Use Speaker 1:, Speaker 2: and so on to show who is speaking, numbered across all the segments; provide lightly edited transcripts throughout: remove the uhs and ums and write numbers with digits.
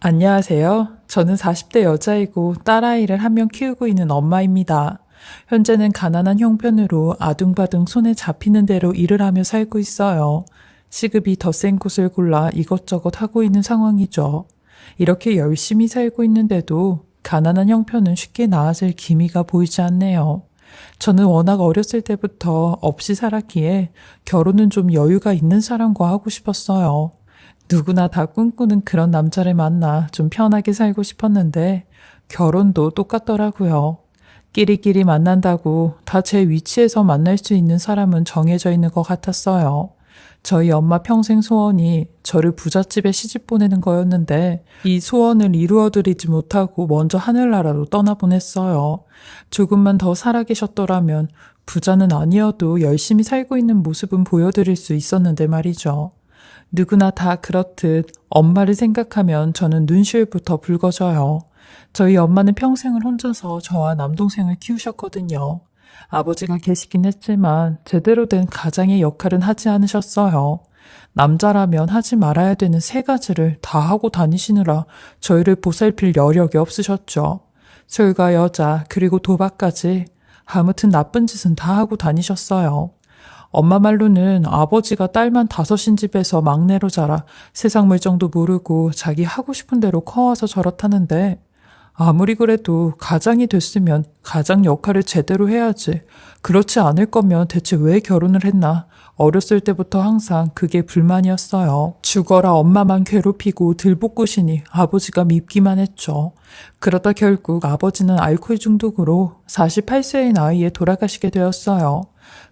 Speaker 1: 안녕하세요. 저는 40대 여자이고 딸아이를 한 명 키우고 있는 엄마입니다. 현재는 가난한 형편으로 아둥바둥 손에 잡히는 대로 일을 하며 살고 있어요. 시급이 더 센 곳을 골라 이것저것 하고 있는 상황이죠. 이렇게 열심히 살고 있는데도 가난한 형편은 쉽게 나아질 기미가 보이지 않네요. 저는 워낙 어렸을 때부터 없이 살았기에 결혼은 좀 여유가 있는 사람과 하고 싶었어요. 누구나 다 꿈꾸는 그런 남자를 만나 좀 편하게 살고 싶었는데 결혼도 똑같더라고요. 끼리끼리 만난다고 다 제 위치에서 만날 수 있는 사람은 정해져 있는 것 같았어요. 저희 엄마 평생 소원이 저를 부잣집에 시집 보내는 거였는데 이 소원을 이루어드리지 못하고 먼저 하늘나라로 떠나보냈어요. 조금만 더 살아계셨더라면 부자는 아니어도 열심히 살고 있는 모습은 보여드릴 수 있었는데 말이죠. 누구나 다 그렇듯 엄마를 생각하면 저는 눈시울부터 붉어져요. 저희 엄마는 평생을 혼자서 저와 남동생을 키우셨거든요. 아버지가 계시긴 했지만 제대로 된 가장의 역할은 하지 않으셨어요. 남자라면 하지 말아야 되는 세 가지를 다 하고 다니시느라 저희를 보살필 여력이 없으셨죠. 술과 여자 그리고 도박까지 아무튼 나쁜 짓은 다 하고 다니셨어요. 엄마 말로는 아버지가 딸만 다섯인 집에서 막내로 자라 세상 물정도 모르고 자기 하고 싶은 대로 커와서 저렇다는데 아무리 그래도 가장이 됐으면 가장 역할을 제대로 해야지. 그렇지 않을 거면 대체 왜 결혼을 했나? 어렸을 때부터 항상 그게 불만이었어요. 죽어라 엄마만 괴롭히고 들볶으시니 아버지가 밉기만 했죠. 그러다 결국 아버지는 알코올 중독으로 48세의 나이에 돌아가시게 되었어요.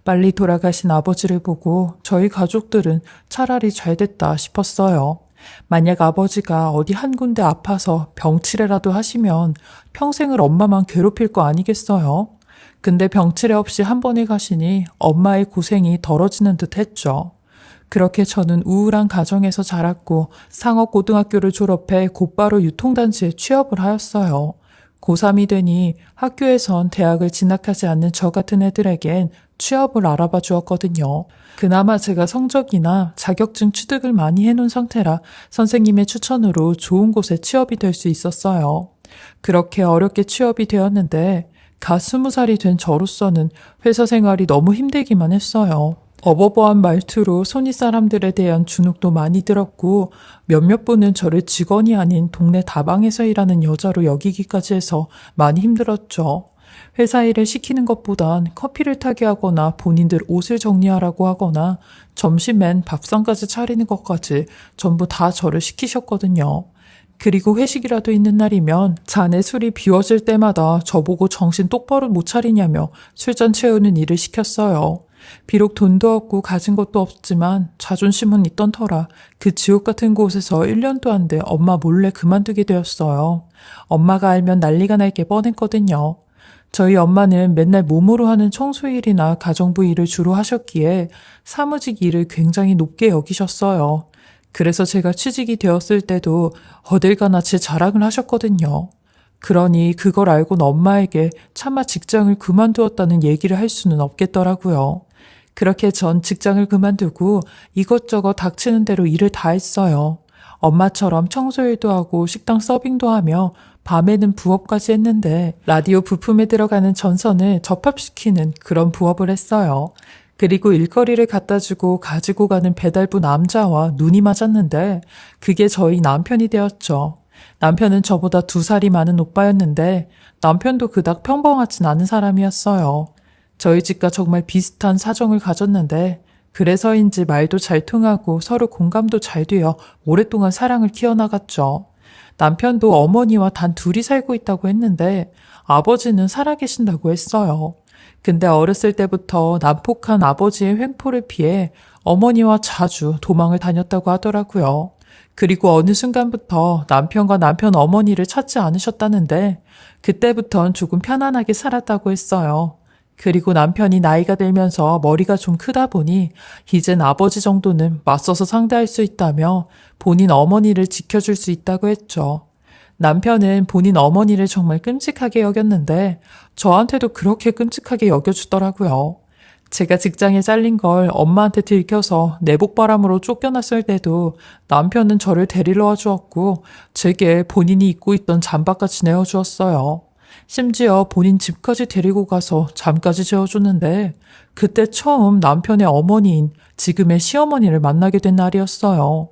Speaker 1: 빨리 돌아가신 아버지를 보고 저희 가족들은 차라리 잘 됐다 싶었어요. 만약 아버지가 어디 한 군데 아파서 병치레라도 하시면 평생을 엄마만 괴롭힐 거 아니겠어요? 근데 병치레 없이 한 번에 가시니 엄마의 고생이 덜어지는 듯 했죠. 그렇게 저는 우울한 가정에서 자랐고 상업고등학교를 졸업해 곧바로 유통단지에 취업을 하였어요. 고3이 되니 학교에선 대학을 진학하지 않는 저 같은 애들에겐 취업을 알아봐 주었거든요. 그나마 제가 성적이나 자격증 취득을 많이 해놓은 상태라 선생님의 추천으로 좋은 곳에 취업이 될 수 있었어요. 그렇게 어렵게 취업이 되었는데 갓 20살이 된 저로서는 회사 생활이 너무 힘들기만 했어요. 어버버한 말투로 손윗 사람들에 대한 주눅도 많이 들었고 몇몇 분은 저를 직원이 아닌 동네 다방에서 일하는 여자로 여기기까지 해서 많이 힘들었죠. 회사 일을 시키는 것보단 커피를 타게 하거나 본인들 옷을 정리하라고 하거나 점심엔 밥상까지 차리는 것까지 전부 다 저를 시키셨거든요. 그리고 회식이라도 있는 날이면 잔에 술이 비워질 때마다 저보고 정신 똑바로 못 차리냐며 술잔 채우는 일을 시켰어요. 비록 돈도 없고 가진 것도 없지만 자존심은 있던 터라 그 지옥 같은 곳에서 1년도 안 돼 엄마 몰래 그만두게 되었어요. 엄마가 알면 난리가 날 게 뻔했거든요. 저희 엄마는 맨날 몸으로 하는 청소일이나 가정부 일을 주로 하셨기에 사무직 일을 굉장히 높게 여기셨어요. 그래서 제가 취직이 되었을 때도 어딜 가나 제 자랑을 하셨거든요. 그러니 그걸 알고는 엄마에게 차마 직장을 그만두었다는 얘기를 할 수는 없겠더라고요. 그렇게 전 직장을 그만두고 이것저것 닥치는 대로 일을 다 했어요. 엄마처럼 청소일도 하고 식당 서빙도 하며 밤에는 부업까지 했는데 라디오 부품에 들어가는 전선을 접합시키는 그런 부업을 했어요. 그리고 일거리를 갖다 주고 가지고 가는 배달부 남자와 눈이 맞았는데 그게 저희 남편이 되었죠. 남편은 저보다 2살이 많은 오빠였는데 남편도 그닥 평범하진 않은 사람이었어요. 저희 집과 정말 비슷한 사정을 가졌는데 그래서인지 말도 잘 통하고 서로 공감도 잘 되어 오랫동안 사랑을 키워나갔죠. 남편도 어머니와 단 둘이 살고 있다고 했는데 아버지는 살아계신다고 했어요. 근데 어렸을 때부터 난폭한 아버지의 횡포를 피해 어머니와 자주 도망을 다녔다고 하더라고요. 그리고 어느 순간부터 남편과 남편 어머니를 찾지 않으셨다는데 그때부턴 조금 편안하게 살았다고 했어요. 그리고 남편이 나이가 들면서 머리가 좀 크다 보니 이젠 아버지 정도는 맞서서 상대할 수 있다며 본인 어머니를 지켜줄 수 있다고 했죠. 남편은 본인 어머니를 정말 끔찍하게 여겼는데 저한테도 그렇게 끔찍하게 여겨주더라고요. 제가 직장에 잘린 걸 엄마한테 들켜서 내복바람으로 쫓겨났을 때도 남편은 저를 데리러 와주었고 제게 본인이 입고 있던 잠바까지 내어주었어요. 심지어 본인 집까지 데리고 가서 잠까지 재워줬는데 그때 처음 남편의 어머니인 지금의 시어머니를 만나게 된 날이었어요.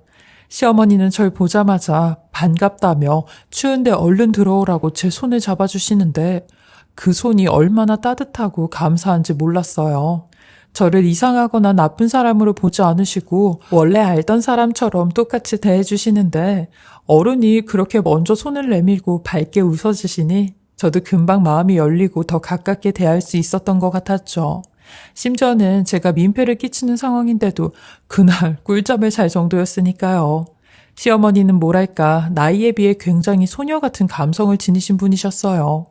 Speaker 1: 시어머니는 절 보자마자 반갑다며 추운데 얼른 들어오라고 제 손을 잡아주시는데 그 손이 얼마나 따뜻하고 감사한지 몰랐어요. 저를 이상하거나 나쁜 사람으로 보지 않으시고 원래 알던 사람처럼 똑같이 대해주시는데 어른이 그렇게 먼저 손을 내밀고 밝게 웃어주시니 저도 금방 마음이 열리고 더 가깝게 대할 수 있었던 것 같았죠. 심지어는 제가 민폐를 끼치는 상황인데도 그날 꿀잠을 잘 정도였으니까요. 시어머니는 뭐랄까 나이에 비해 굉장히 소녀 같은 감성을 지니신 분이셨어요.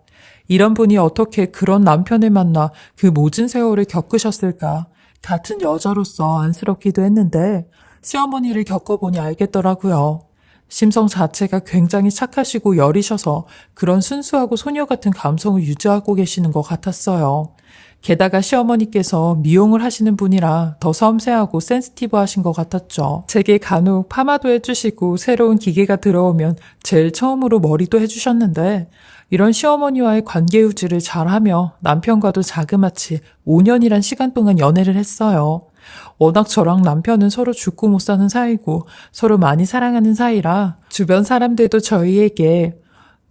Speaker 1: 이런 분이 어떻게 그런 남편을 만나 그 모진 세월을 겪으셨을까. 같은 여자로서 안쓰럽기도 했는데 시어머니를 겪어보니 알겠더라고요. 심성 자체가 굉장히 착하시고 여리셔서 그런 순수하고 소녀 같은 감성을 유지하고 계시는 것 같았어요. 게다가 시어머니께서 미용을 하시는 분이라 더 섬세하고 센시티브하신 것 같았죠. 제게 간혹 파마도 해주시고 새로운 기계가 들어오면 제일 처음으로 머리도 해주셨는데 이런 시어머니와의 관계 유지를 잘하며 남편과도 자그마치 5년이란 시간 동안 연애를 했어요. 워낙 저랑 남편은 서로 죽고 못 사는 사이고 서로 많이 사랑하는 사이라 주변 사람들도 저희에게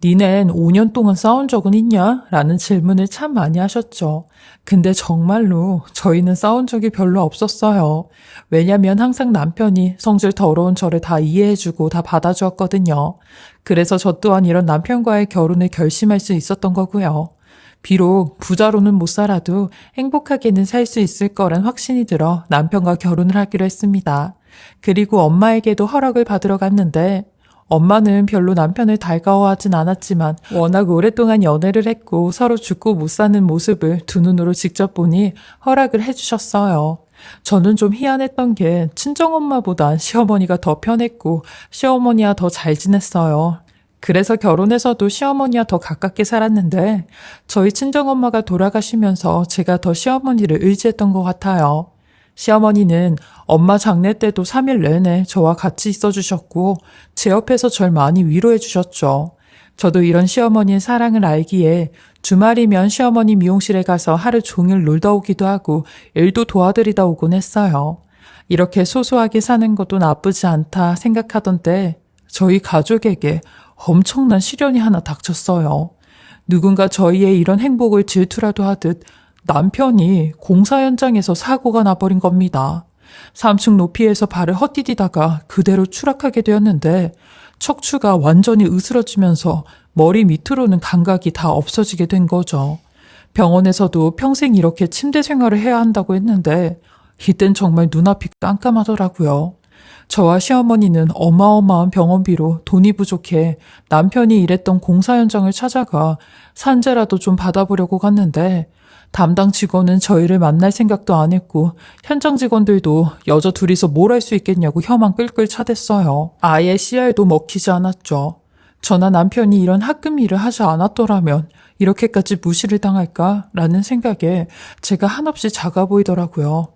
Speaker 1: 니넨 5년 동안 싸운 적은 있냐? 라는 질문을 참 많이 하셨죠. 근데 정말로 저희는 싸운 적이 별로 없었어요. 왜냐면 항상 남편이 성질 더러운 저를 다 이해해주고 다 받아주었거든요. 그래서 저 또한 이런 남편과의 결혼을 결심할 수 있었던 거고요. 비록 부자로는 못 살아도 행복하게는 살 수 있을 거란 확신이 들어 남편과 결혼을 하기로 했습니다. 그리고 엄마에게도 허락을 받으러 갔는데 엄마는 별로 남편을 달가워하진 않았지만 워낙 오랫동안 연애를 했고 서로 죽고 못 사는 모습을 두 눈으로 직접 보니 허락을 해주셨어요. 저는 좀 희한했던 게 친정엄마보단 시어머니가 더 편했고 시어머니와 더 잘 지냈어요. 그래서 결혼해서도 시어머니와 더 가깝게 살았는데 저희 친정엄마가 돌아가시면서 제가 더 시어머니를 의지했던 것 같아요. 시어머니는 엄마 장례 때도 3일 내내 저와 같이 있어주셨고 제 옆에서 절 많이 위로해 주셨죠. 저도 이런 시어머니의 사랑을 알기에 주말이면 시어머니 미용실에 가서 하루 종일 놀다 오기도 하고 일도 도와드리다 오곤 했어요. 이렇게 소소하게 사는 것도 나쁘지 않다 생각하던 때 저희 가족에게 엄청난 시련이 하나 닥쳤어요. 누군가 저희의 이런 행복을 질투라도 하듯 남편이 공사 현장에서 사고가 나버린 겁니다. 3층 높이에서 발을 헛디디다가 그대로 추락하게 되었는데 척추가 완전히 으스러지면서 머리 밑으로는 감각이 다 없어지게 된 거죠. 병원에서도 평생 이렇게 침대 생활을 해야 한다고 했는데 이땐 정말 눈앞이 깜깜하더라고요. 저와 시어머니는 어마어마한 병원비로 돈이 부족해 남편이 일했던 공사 현장을 찾아가 산재라도 좀 받아보려고 갔는데 담당 직원은 저희를 만날 생각도 안 했고 현장 직원들도 여자 둘이서 뭘 할 수 있겠냐고 혀만 끌끌 차댔어요. 아예 CR도 먹히지 않았죠. 저나 남편이 이런 하급 일을 하지 않았더라면 이렇게까지 무시를 당할까라는 생각에 제가 한없이 작아 보이더라고요.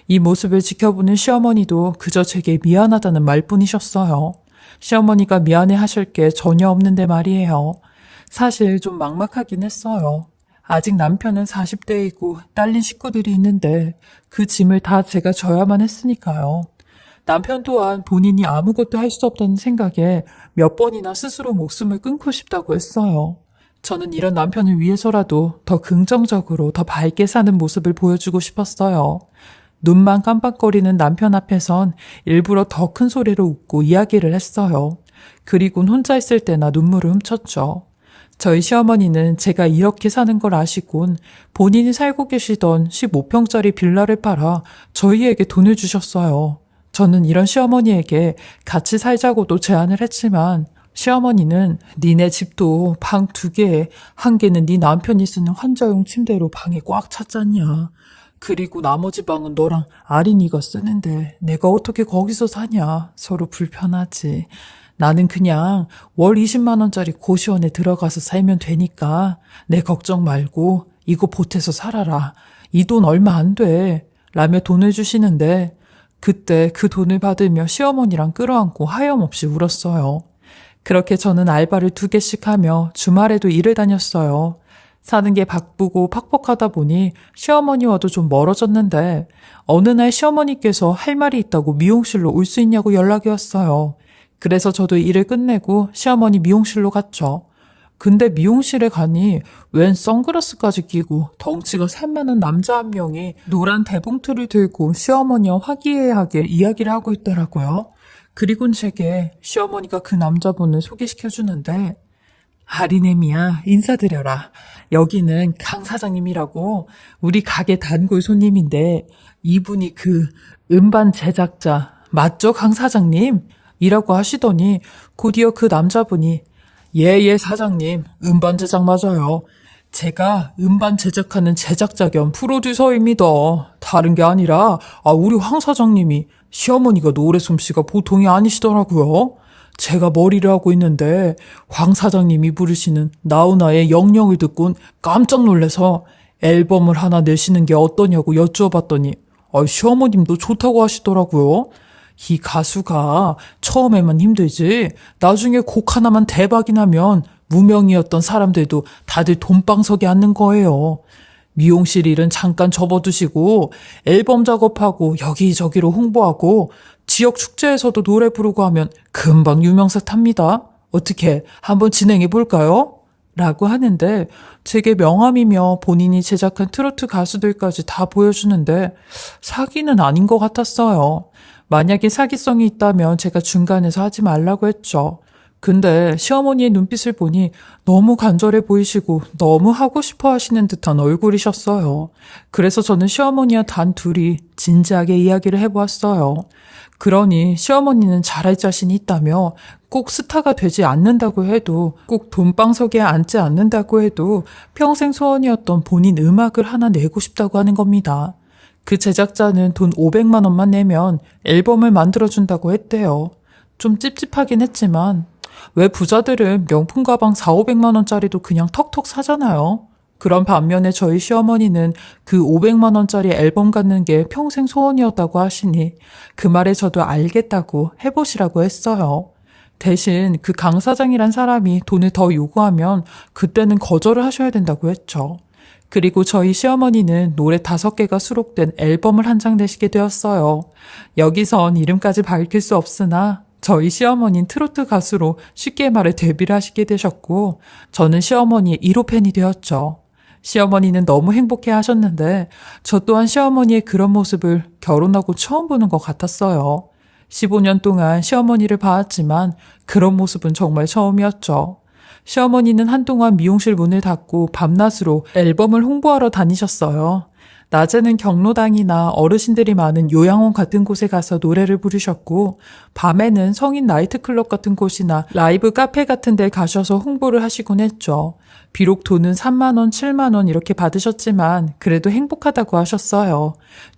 Speaker 1: 이 모습을 지켜보는 시어머니도 그저 제게 미안하다는 말뿐이셨어요. 시어머니가 미안해 하실 게 전혀 없는데 말이에요. 사실 좀 막막하긴 했어요. 아직 남편은 40대이고 딸린 식구들이 있는데 그 짐을 다 제가 져야만 했으니까요. 남편 또한 본인이 아무것도 할 수 없다는 생각에 몇 번이나 스스로 목숨을 끊고 싶다고 했어요. 저는 이런 남편을 위해서라도 더 긍정적으로 더 밝게 사는 모습을 보여주고 싶었어요. 눈만 깜빡거리는 남편 앞에선 일부러 더 큰 소리로 웃고 이야기를 했어요. 그리곤 혼자 있을 때나 눈물을 훔쳤죠. 저희 시어머니는 제가 이렇게 사는 걸 아시곤 본인이 살고 계시던 15평짜리 빌라를 팔아 저희에게 돈을 주셨어요. 저는 이런 시어머니에게 같이 살자고도 제안을 했지만 시어머니는 니네 집도 방 2개에 한 개는 네 남편이 쓰는 환자용 침대로 방에 꽉 찼잖냐. 그리고 나머지 방은 너랑 아린이가 쓰는데 내가 어떻게 거기서 사냐. 서로 불편하지. 나는 그냥 월 20만 원짜리 고시원에 들어가서 살면 되니까 내 걱정 말고 이거 보태서 살아라. 이 돈 얼마 안 돼. 라며 돈을 주시는데 그때 그 돈을 받으며 시어머니랑 끌어안고 하염없이 울었어요. 그렇게 저는 알바를 2개씩 하며 주말에도 일을 다녔어요. 사는 게 바쁘고 팍팍하다 보니 시어머니와도 좀 멀어졌는데 어느 날 시어머니께서 할 말이 있다고 미용실로 올 수 있냐고 연락이 왔어요. 그래서 저도 일을 끝내고 시어머니 미용실로 갔죠. 근데 미용실에 가니 웬 선글라스까지 끼고 덩치가 산만한 남자 한 명이 노란 대봉투를 들고 시어머니와 화기애애하게 이야기를 하고 있더라고요. 그리곤 제게 시어머니가 그 남자분을 소개시켜주는데 아리네미야, 인사드려라. 여기는 강 사장님이라고 우리 가게 단골 손님인데 이분이 그 음반 제작자 맞죠, 강 사장님? 이라고 하시더니 곧이어 그 남자분이 예, 사장님. 음반 제작 맞아요. 제가 음반 제작하는 제작자 겸 프로듀서입니다. 다른 게 아니라 우리 황 사장님이 시어머니가 노래 솜씨가 보통이 아니시더라고요. 제가 머리를 하고 있는데 황 사장님이 부르시는 나훈아의 영영을 듣곤 깜짝 놀라서 앨범을 하나 내시는 게 어떠냐고 여쭈어봤더니 시어머님도 좋다고 하시더라고요. 이 가수가 처음에만 힘들지 나중에 곡 하나만 대박이 나면 무명이었던 사람들도 다들 돈방석에 앉는 거예요. 미용실 일은 잠깐 접어두시고 앨범 작업하고 여기저기로 홍보하고 지역 축제에서도 노래 부르고 하면 금방 유명세 탑니다. 어떻게 한번 진행해 볼까요? 라고 하는데 제게 명함이며 본인이 제작한 트로트 가수들까지 다 보여주는데 사기는 아닌 것 같았어요. 만약에 사기성이 있다면 제가 중간에서 하지 말라고 했죠. 근데 시어머니의 눈빛을 보니 너무 간절해 보이시고 너무 하고 싶어 하시는 듯한 얼굴이셨어요. 그래서 저는 시어머니와 단 둘이 진지하게 이야기를 해보았어요. 그러니 시어머니는 잘할 자신이 있다며 꼭 스타가 되지 않는다고 해도 꼭 돈방석에 앉지 않는다고 해도 평생 소원이었던 본인 음악을 하나 내고 싶다고 하는 겁니다. 그 제작자는 돈 500만 원만 내면 앨범을 만들어준다고 했대요. 좀 찝찝하긴 했지만 왜 부자들은 명품 가방 4,500만 원짜리도 그냥 턱턱 사잖아요. 그런 반면에 저희 시어머니는 그 500만 원짜리 앨범 갖는 게 평생 소원이었다고 하시니 그 말에 저도 알겠다고 해보시라고 했어요. 대신 그 강 사장이란 사람이 돈을 더 요구하면 그때는 거절을 하셔야 된다고 했죠. 그리고 저희 시어머니는 노래 5개가 수록된 앨범을 한 장 내시게 되었어요. 여기선 이름까지 밝힐 수 없으나 저희 시어머니는 트로트 가수로 쉽게 말해 데뷔를 하시게 되셨고 저는 시어머니의 1호 팬이 되었죠. 시어머니는 너무 행복해 하셨는데 저 또한 시어머니의 그런 모습을 결혼하고 처음 보는 것 같았어요. 15년 동안 시어머니를 봐왔지만 그런 모습은 정말 처음이었죠. 시어머니는 한동안 미용실 문을 닫고 밤낮으로 앨범을 홍보하러 다니셨어요. 낮에는 경로당이나 어르신들이 많은 요양원 같은 곳에 가서 노래를 부르셨고 밤에는 성인 나이트클럽 같은 곳이나 라이브 카페 같은 데 가셔서 홍보를 하시곤 했죠. 비록 돈은 3만 원, 7만 원 이렇게 받으셨지만 그래도 행복하다고 하셨어요.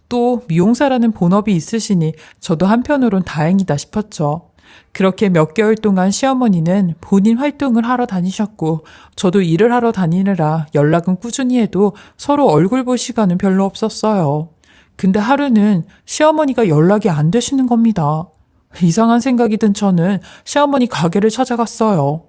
Speaker 1: 또 미용사라는 본업이 있으시니 저도 한편으론 다행이다 싶었죠. 그렇게 몇 개월 동안 시어머니는 본인 활동을 하러 다니셨고 저도 일을 하러 다니느라 연락은 꾸준히 해도 서로 얼굴 볼 시간은 별로 없었어요. 근데 하루는 시어머니가 연락이 안 되시는 겁니다. 이상한 생각이 든 저는 시어머니 가게를 찾아갔어요.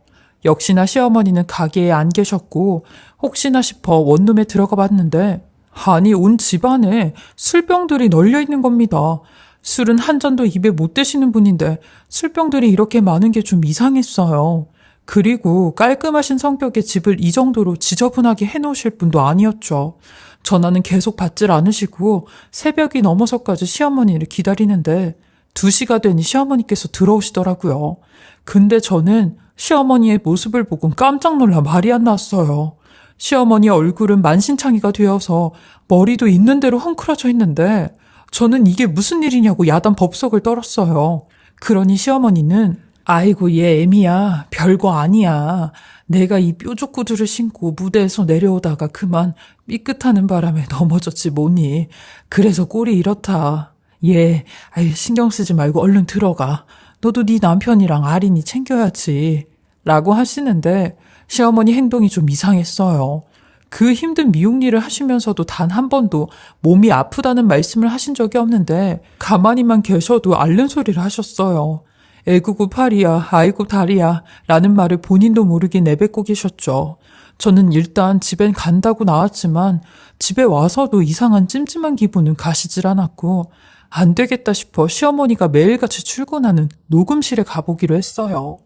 Speaker 1: 역시나 시어머니는 가게에 안 계셨고 혹시나 싶어 원룸에 들어가 봤는데 아니 온 집안에 술병들이 널려 있는 겁니다. 술은 한 잔도 입에 못 대시는 분인데 술병들이 이렇게 많은 게 좀 이상했어요. 그리고 깔끔하신 성격의 집을 이 정도로 지저분하게 해놓으실 분도 아니었죠. 전화는 계속 받질 않으시고 새벽이 넘어서까지 시어머니를 기다리는데 2시가 되니 시어머니께서 들어오시더라고요. 근데 저는 시어머니의 모습을 보고 깜짝 놀라 말이 안 나왔어요. 시어머니 얼굴은 만신창이가 되어서 머리도 있는 대로 헝클어져 있는데 저는 이게 무슨 일이냐고 야단 법석을 떨었어요. 그러니 시어머니는 아이고 얘 애미야 별거 아니야. 내가 이 뾰족 구두를 신고 무대에서 내려오다가 그만 삐끗하는 바람에 넘어졌지 뭐니. 그래서 꼴이 이렇다. 얘 신경 쓰지 말고 얼른 들어가. 너도 네 남편이랑 아린이 챙겨야지. 라고 하시는데 시어머니 행동이 좀 이상했어요. 그 힘든 미용 일을 하시면서도 단 한 번도 몸이 아프다는 말씀을 하신 적이 없는데 가만히만 계셔도 앓는 소리를 하셨어요. 에구구 팔이야, 아이고 다리야 라는 말을 본인도 모르게 내뱉고 계셨죠. 저는 일단 집엔 간다고 나왔지만 집에 와서도 이상한 찜찜한 기분은 가시질 않았고 안 되겠다 싶어 시어머니가 매일같이 출근하는 녹음실에 가보기로 했어요.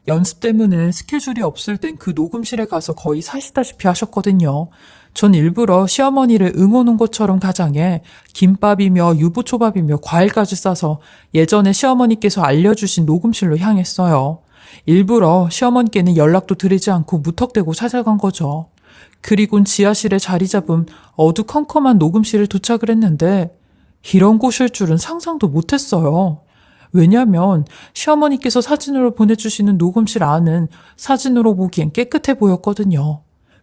Speaker 1: 연습 때문에 스케줄이 없을 땐 그 녹음실에 가서 거의 사시다시피 하셨거든요. 전 일부러 시어머니를 응원 온 것처럼 가장해 김밥이며 유부초밥이며 과일까지 싸서 예전에 시어머니께서 알려주신 녹음실로 향했어요. 일부러 시어머니께는 연락도 드리지 않고 무턱대고 찾아간 거죠. 그리곤 지하실에 자리 잡은 어두컴컴한 녹음실에 도착을 했는데 이런 곳일 줄은 상상도 못했어요. 왜냐면 시어머니께서 사진으로 보내주시는 녹음실 안은 사진으로 보기엔 깨끗해 보였거든요.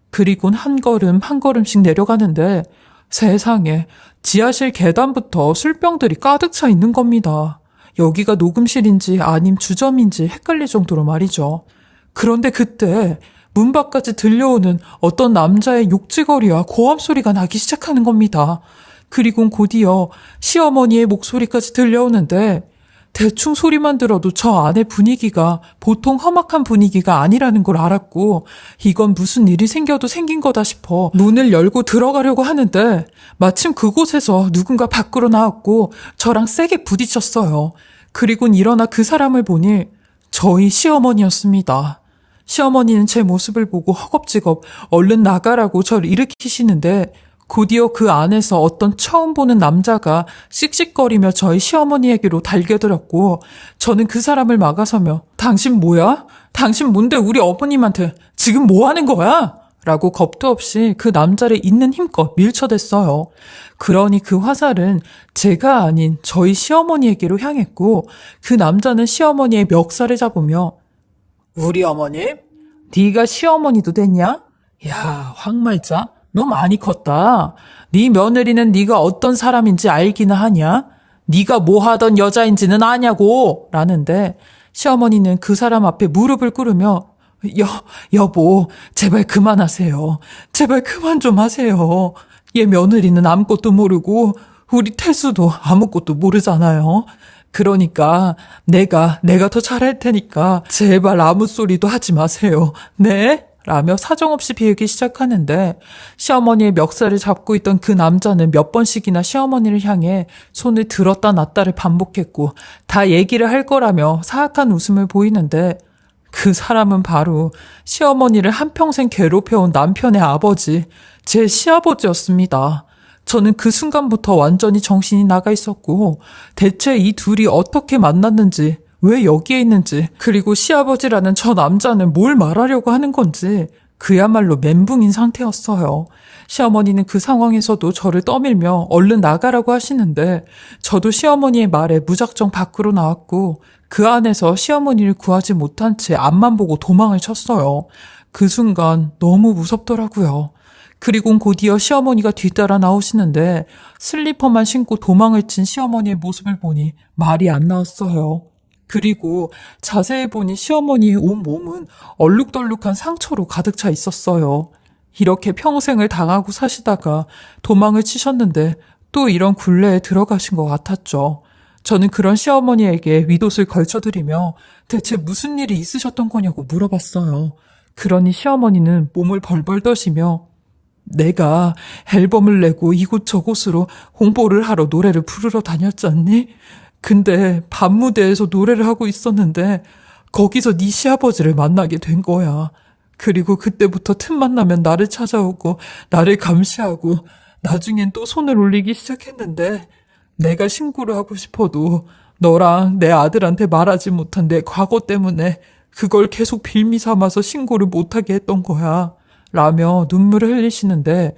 Speaker 1: 그리곤 한 걸음 한 걸음씩 내려가는데 세상에 지하실 계단부터 술병들이 가득 차 있는 겁니다. 여기가 녹음실인지 아님 주점인지 헷갈릴 정도로 말이죠. 그런데 그때 문 밖까지 들려오는 어떤 남자의 욕지거리와 고함 소리가 나기 시작하는 겁니다. 그리곤 곧이어 시어머니의 목소리까지 들려오는데 대충 소리만 들어도 저 안의 분위기가 보통 험악한 분위기가 아니라는 걸 알았고 이건 무슨 일이 생겨도 생긴 거다 싶어 문을 열고 들어가려고 하는데 마침 그곳에서 누군가 밖으로 나왔고 저랑 세게 부딪혔어요. 그리곤 일어나 그 사람을 보니 저희 시어머니였습니다. 시어머니는 제 모습을 보고 허겁지겁 얼른 나가라고 저를 일으키시는데 곧이어 그 안에서 어떤 처음 보는 남자가 씩씩거리며 저희 시어머니에게로 달겨들었고 저는 그 사람을 막아서며 당신 뭐야? 당신 뭔데 우리 어머님한테 지금 뭐 하는 거야? 라고 겁도 없이 그 남자를 있는 힘껏 밀쳐댔어요. 그러니 그 화살은 제가 아닌 저희 시어머니에게로 향했고 그 남자는 시어머니의 멱살을 잡으며 우리 어머님? 네가 시어머니도 됐냐? 야, 황말자. 너 많이 컸다. 네 며느리는 네가 어떤 사람인지 알기나 하냐? 네가 뭐 하던 여자인지는 아냐고 라는데 시어머니는 그 사람 앞에 무릎을 꿇으며 여보 제발 그만하세요. 제발 그만 좀 하세요. 얘 며느리는 아무것도 모르고 우리 태수도 아무것도 모르잖아요. 그러니까 내가 더 잘할 테니까 제발 아무 소리도 하지 마세요. 네? 라며 사정없이 비우기 시작하는데 시어머니의 멱살을 잡고 있던 그 남자는 몇 번씩이나 시어머니를 향해 손을 들었다 놨다를 반복했고 다 얘기를 할 거라며 사악한 웃음을 보이는데 그 사람은 바로 시어머니를 한평생 괴롭혀온 남편의 아버지, 제 시아버지였습니다. 저는 그 순간부터 완전히 정신이 나가 있었고 대체 이 둘이 어떻게 만났는지 왜 여기에 있는지 그리고 시아버지라는 저 남자는 뭘 말하려고 하는 건지 그야말로 멘붕인 상태였어요. 시어머니는 그 상황에서도 저를 떠밀며 얼른 나가라고 하시는데 저도 시어머니의 말에 무작정 밖으로 나왔고 그 안에서 시어머니를 구하지 못한 채 앞만 보고 도망을 쳤어요. 그 순간 너무 무섭더라고요. 그리고 곧이어 시어머니가 뒤따라 나오시는데 슬리퍼만 신고 도망을 친 시어머니의 모습을 보니 말이 안 나왔어요. 그리고 자세히 보니 시어머니의 온 몸은 얼룩덜룩한 상처로 가득 차 있었어요. 이렇게 평생을 당하고 사시다가 도망을 치셨는데 또 이런 굴레에 들어가신 것 같았죠. 저는 그런 시어머니에게 윗옷을 걸쳐드리며 대체 무슨 일이 있으셨던 거냐고 물어봤어요. 그러니 시어머니는 몸을 벌벌 떠시며 내가 앨범을 내고 이곳저곳으로 홍보를 하러 노래를 부르러 다녔지 않니? 근데 밤무대에서 노래를 하고 있었는데 거기서 네 시아버지를 만나게 된 거야. 그리고 그때부터 틈만 나면 나를 찾아오고 나를 감시하고 나중엔 또 손을 올리기 시작했는데 내가 신고를 하고 싶어도 너랑 내 아들한테 말하지 못한 내 과거 때문에 그걸 계속 빌미 삼아서 신고를 못하게 했던 거야. 라며 눈물을 흘리시는데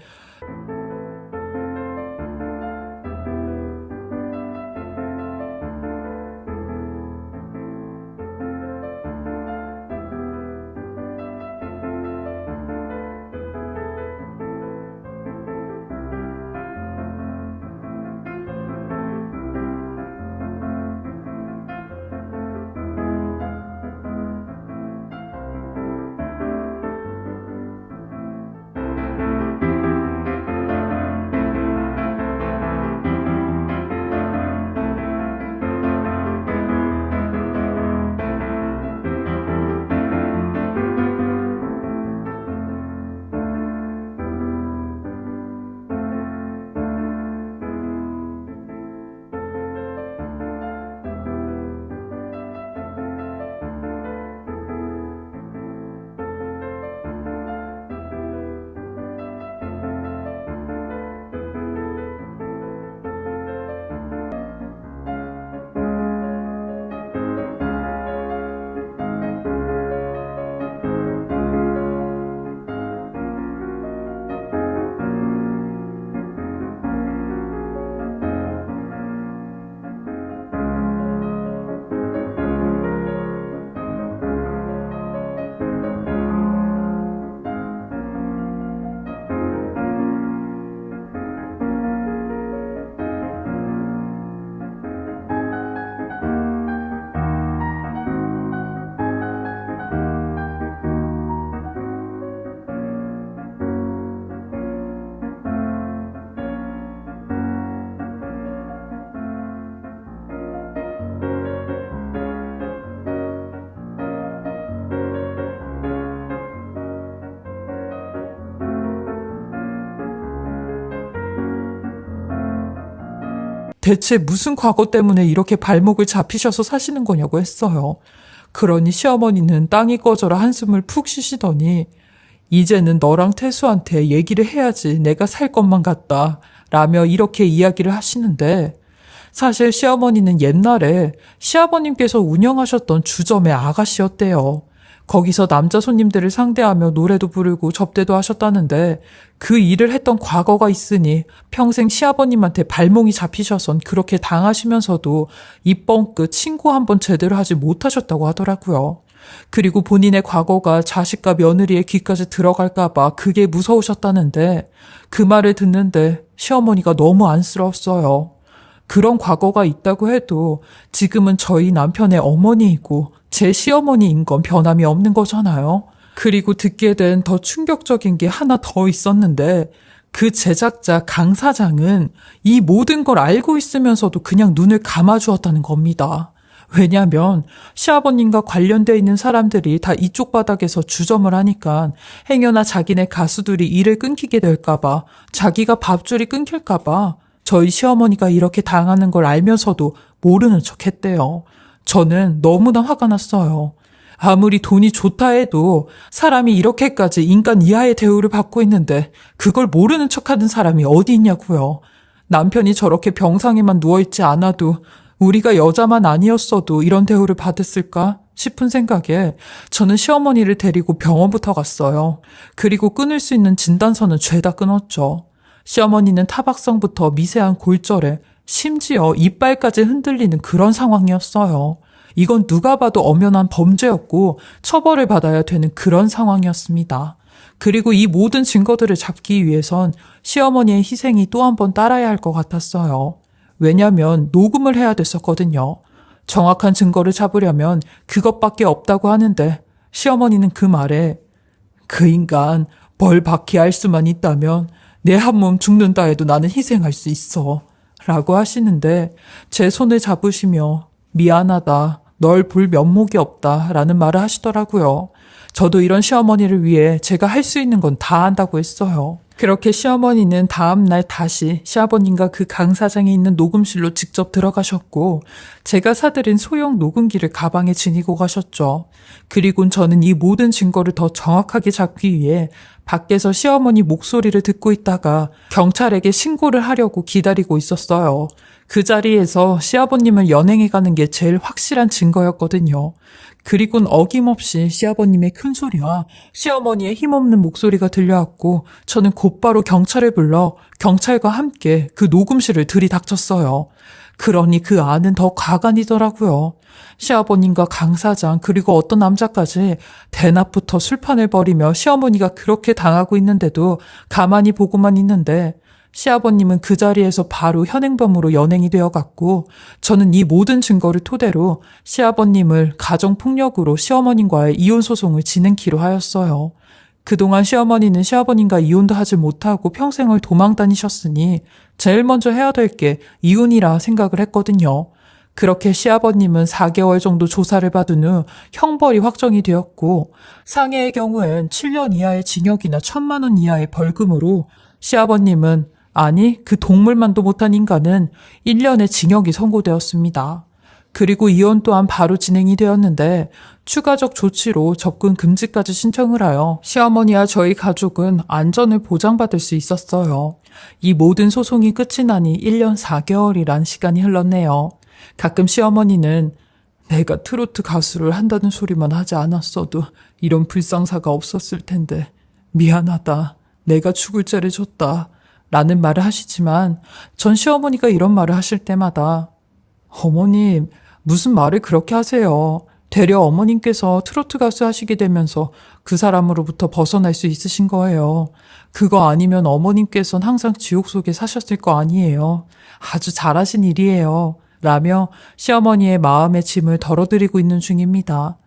Speaker 1: 대체 무슨 과거 때문에 이렇게 발목을 잡히셔서 사시는 거냐고 했어요. 그러니 시어머니는 땅이 꺼져라 한숨을 푹 쉬시더니 이제는 너랑 태수한테 얘기를 해야지 내가 살 것만 같다 라며 이렇게 이야기를 하시는데 사실 시어머니는 옛날에 시아버님께서 운영하셨던 주점의 아가씨였대요. 거기서 남자 손님들을 상대하며 노래도 부르고 접대도 하셨다는데 그 일을 했던 과거가 있으니 평생 시아버님한테 발목이 잡히셔선 그렇게 당하시면서도 입뻥끗 신고 한번 제대로 하지 못하셨다고 하더라고요. 그리고 본인의 과거가 자식과 며느리의 귀까지 들어갈까봐 그게 무서우셨다는데 그 말을 듣는데 시어머니가 너무 안쓰러웠어요. 그런 과거가 있다고 해도 지금은 저희 남편의 어머니이고 제 시어머니인 건 변함이 없는 거잖아요. 그리고 듣게 된 더 충격적인 게 하나 더 있었는데 그 제작자 강 사장은 이 모든 걸 알고 있으면서도 그냥 눈을 감아주었다는 겁니다. 왜냐하면 시아버님과 관련돼 있는 사람들이 다 이쪽 바닥에서 주점을 하니까 행여나 자기네 가수들이 일을 끊기게 될까봐 자기가 밥줄이 끊길까봐 저희 시어머니가 이렇게 당하는 걸 알면서도 모르는 척 했대요. 저는 너무나 화가 났어요. 아무리 돈이 좋다 해도 사람이 이렇게까지 인간 이하의 대우를 받고 있는데 그걸 모르는 척하는 사람이 어디 있냐고요. 남편이 저렇게 병상에만 누워있지 않아도 우리가 여자만 아니었어도 이런 대우를 받았을까 싶은 생각에 저는 시어머니를 데리고 병원부터 갔어요. 그리고 끊을 수 있는 진단서는 죄다 끊었죠. 시어머니는 타박상부터 미세한 골절에 심지어 이빨까지 흔들리는 그런 상황이었어요. 이건 누가 봐도 엄연한 범죄였고 처벌을 받아야 되는 그런 상황이었습니다. 그리고 이 모든 증거들을 잡기 위해선 시어머니의 희생이 또 한 번 따라야 할 것 같았어요. 왜냐면 녹음을 해야 됐었거든요. 정확한 증거를 잡으려면 그것밖에 없다고 하는데 시어머니는 그 말에 그 인간 벌 받게 할 수만 있다면 내 한 몸 죽는다 해도 나는 희생할 수 있어 라고 하시는데 제 손을 잡으시며 미안하다, 널 볼 면목이 없다 라는 말을 하시더라고요. 저도 이런 시어머니를 위해 제가 할 수 있는 건 다 한다고 했어요. 그렇게 시어머니는 다음날 다시 시아버님과 그 강 사장이 있는 녹음실로 직접 들어가셨고 제가 사들인 소형 녹음기를 가방에 지니고 가셨죠. 그리고 저는 이 모든 증거를 더 정확하게 잡기 위해 밖에서 시어머니 목소리를 듣고 있다가 경찰에게 신고를 하려고 기다리고 있었어요. 그 자리에서 시아버님을 연행해 가는 게 제일 확실한 증거였거든요. 그리고는 어김없이 시아버님의 큰 소리와 시어머니의 힘없는 목소리가 들려왔고 저는 곧바로 경찰을 불러 경찰과 함께 그 녹음실을 들이닥쳤어요. 그러니 그 안은 더 가관이더라고요. 시아버님과 강 사장 그리고 어떤 남자까지 대낮부터 술판을 벌이며 시어머니가 그렇게 당하고 있는데도 가만히 보고만 있는데 시아버님은 그 자리에서 바로 현행범으로 연행이 되어갔고 저는 이 모든 증거를 토대로 시아버님을 가정폭력으로 시어머님과의 이혼소송을 진행키로 하였어요. 그동안 시어머니는 시아버님과 이혼도 하지 못하고 평생을 도망 다니셨으니 제일 먼저 해야 될 게 이혼이라 생각을 했거든요. 그렇게 시아버님은 4개월 정도 조사를 받은 후 형벌이 확정이 되었고 상해의 경우엔 7년 이하의 징역이나 1,000만 원 이하의 벌금으로 시아버님은 아니 그 동물만도 못한 인간은 1년의 징역이 선고되었습니다. 그리고 이혼 또한 바로 진행이 되었는데 추가적 조치로 접근 금지까지 신청을 하여 시어머니와 저희 가족은 안전을 보장받을 수 있었어요. 이 모든 소송이 끝이 나니 1년 4개월이란 시간이 흘렀네요. 가끔 시어머니는 내가 트로트 가수를 한다는 소리만 하지 않았어도 이런 불상사가 없었을 텐데 미안하다. 내가 죽을 죄를 졌다. 라는 말을 하시지만 전 시어머니가 이런 말을 하실 때마다 어머님 무슨 말을 그렇게 하세요. 되려 어머님께서 트로트 가수 하시게 되면서 그 사람으로부터 벗어날 수 있으신 거예요. 그거 아니면 어머님께서는 항상 지옥 속에 사셨을 거 아니에요. 아주 잘하신 일이에요. 라며 시어머니의 마음의 짐을 덜어드리고 있는 중입니다.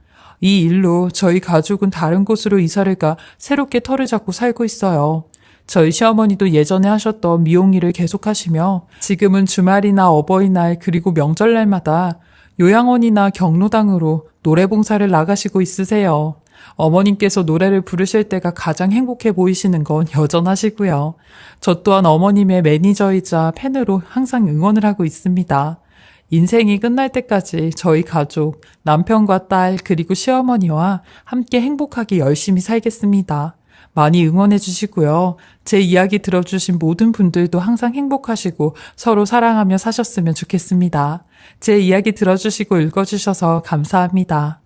Speaker 1: 이 일로 저희 가족은 다른 곳으로 이사를 가 새롭게 터를 잡고 살고 있어요. 저희 시어머니도 예전에 하셨던 미용 일을 계속하시며 지금은 주말이나 어버이날 그리고 명절날마다 요양원이나 경로당으로 노래봉사를 나가시고 있으세요. 어머님께서 노래를 부르실 때가 가장 행복해 보이시는 건 여전하시고요. 저 또한 어머님의 매니저이자 팬으로 항상 응원을 하고 있습니다. 인생이 끝날 때까지 저희 가족, 남편과 딸, 그리고 시어머니와 함께 행복하게 열심히 살겠습니다. 많이 응원해 주시고요. 제 이야기 들어주신 모든 분들도 항상 행복하시고 서로 사랑하며 사셨으면 좋겠습니다. 제 이야기 들어주시고 읽어주셔서 감사합니다.